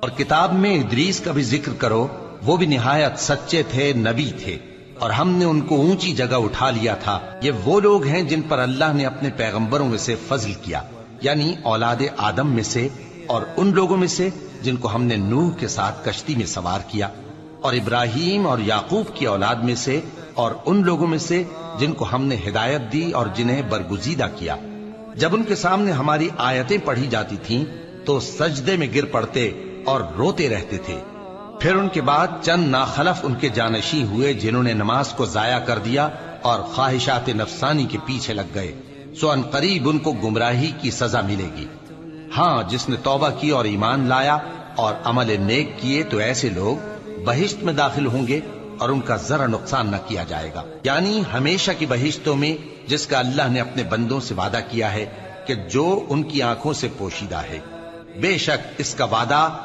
اور کتاب میں ادریس کا بھی ذکر کرو، وہ بھی نہایت سچے تھے، نبی تھے، اور ہم نے ان کو اونچی جگہ اٹھا لیا تھا۔ یہ وہ لوگ ہیں جن پر اللہ نے اپنے پیغمبروں میں سے فضل کیا، یعنی اولاد آدم میں سے، اور ان لوگوں میں سے جن کو ہم نے نوح کے ساتھ کشتی میں سوار کیا، اور ابراہیم اور یعقوب کی اولاد میں سے، اور ان لوگوں میں سے جن کو ہم نے ہدایت دی اور جنہیں برگزیدہ کیا۔ جب ان کے سامنے ہماری آیتیں پڑھی جاتی تھیں تو سجدے میں گر پڑتے اور روتے رہتے تھے۔ پھر ان کے بعد چند ناخلف ان کے جانشین ہوئے جنہوں نے نماز کو ضائع کر دیا اور خواہشات نفسانی کے پیچھے لگ گئے، سو ان قریب ان کو گمراہی کی سزا ملے گی۔ ہاں، جس نے توبہ کی اور ایمان لایا اور عمل نیک کیے تو ایسے لوگ بہشت میں داخل ہوں گے اور ان کا ذرا نقصان نہ کیا جائے گا، یعنی ہمیشہ کی بہشتوں میں جس کا اللہ نے اپنے بندوں سے وعدہ کیا ہے کہ جو ان کی آنکھوں سے پوشیدہ ہے۔ بے شک اس کا وعدہ